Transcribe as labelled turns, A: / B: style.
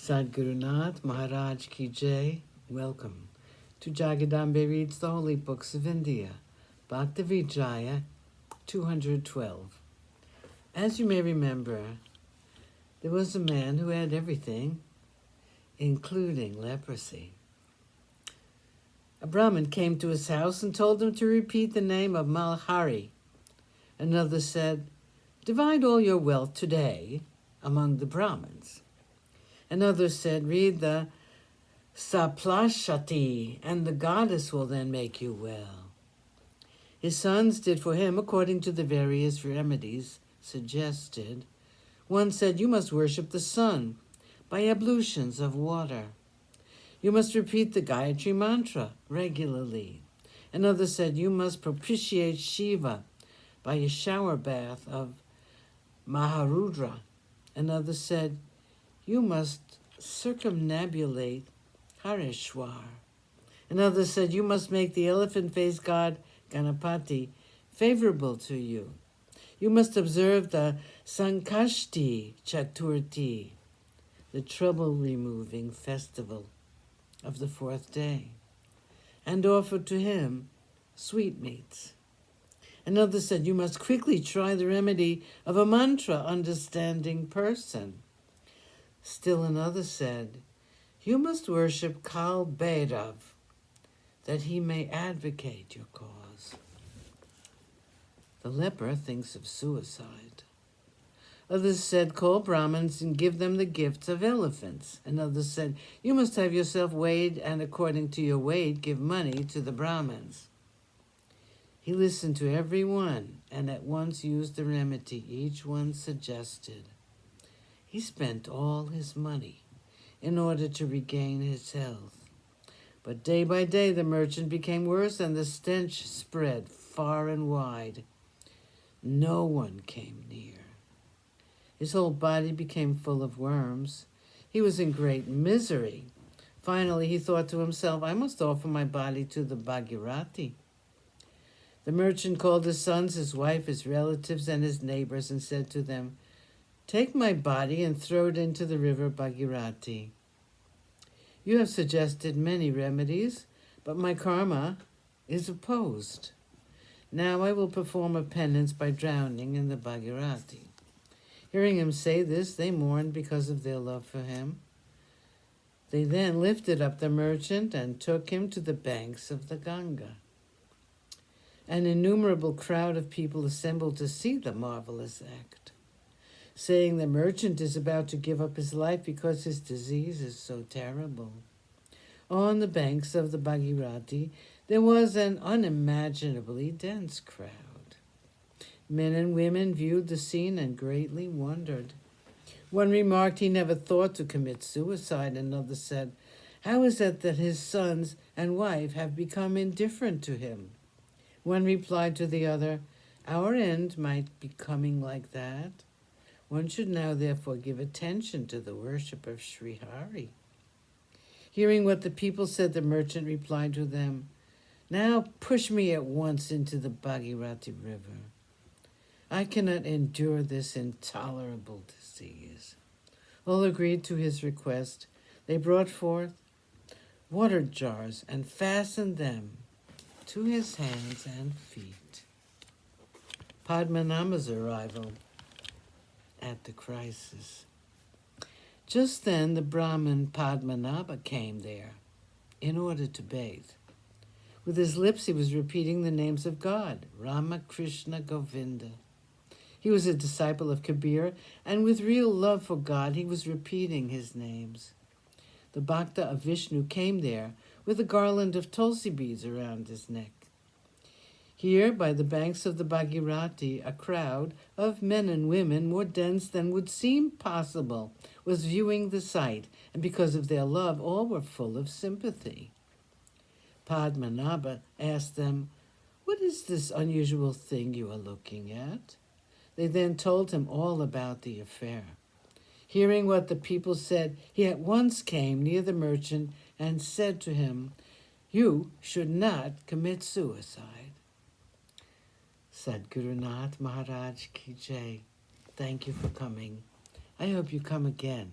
A: Sadgurunath Maharaj Ki Jai. Welcome to Jagadambe Reads the Holy Books of India, Bhaktavijaya212. As you may remember, there was a man who had everything, including leprosy. A Brahmin came to his house and told him to repeat the name of Malhari. Another said, "Divide all your wealth today among the Brahmins." Another said, "Read the Saplashati, and the goddess will then make you well." His sons did for him according to the various remedies suggested. One said, "You must worship the sun by ablutions of water. You must repeat the Gayatri mantra regularly." Another said, "You must propitiate Shiva by a shower bath of Maharudra." Another said, "You must circumnambulate Hareshwar." Another said, "You must make the elephant-faced god Ganapati favorable to you. You must observe the Sankashti Chaturthi, the trouble-removing festival of the fourth day, and offer to him sweetmeats." Another said, "You must quickly try the remedy of a mantra-understanding person." Still another said, "You must worship Kal Bhairav, that he may advocate your cause." The leper thinks of suicide. Others said, "Call Brahmins and give them the gifts of elephants." Another said, "You must have yourself weighed, and according to your weight, give money to the Brahmins." He listened to every one and at once used the remedy each one suggested. He spent all his money in order to regain his health. But day by day the merchant became worse and the stench spread far and wide. No one came near. His whole body became full of worms. He was in great misery. Finally he thought to himself, "I must offer my body to the Bhagirati." The merchant called his sons, his wife, his relatives, and his neighbors and said to them, "Take my body and throw it into the river Bhagirati. You have suggested many remedies, but my karma is opposed. Now I will perform a penance by drowning in the Bhagirati." Hearing him say this, they mourned because of their love for him. They then lifted up the merchant and took him to the banks of the Ganga. An innumerable crowd of people assembled to see the marvelous act, saying the merchant is about to give up his life because his disease is so terrible. On the banks of the Bhagirati, there was an unimaginably dense crowd. Men and women viewed the scene and greatly wondered. One remarked he never thought to commit suicide. Another said, "How is it that his sons and wife have become indifferent to him?" One replied to the other, "Our end might be coming like that. One should now therefore give attention to the worship of Sri Hari." Hearing what the people said, the merchant replied to them, "Now push me at once into the Bhagirati river. I cannot endure this intolerable disease." All agreed to his request. They brought forth water jars and fastened them to his hands and feet. Padmanabha's arrival at the crisis. Just then the Brahmin Padmanabha came there in order to bathe. With his lips he was repeating the names of God, Rama, Krishna, Govinda. He was a disciple of Kabir, and with real love for God he was repeating his names. The Bhakta of Vishnu came there with a garland of tulsi beads around his neck. Here, by the banks of the Bhagirati, a crowd of men and women, more dense than would seem possible, was viewing the sight, and because of their love, all were full of sympathy. Padmanabha asked them, "What is this unusual thing you are looking at?" They then told him all about the affair. Hearing what the people said, he at once came near the merchant and said to him, "You should not commit suicide." Sadgurunath Maharaj Ki Jai. Thank you for coming. I hope you come again.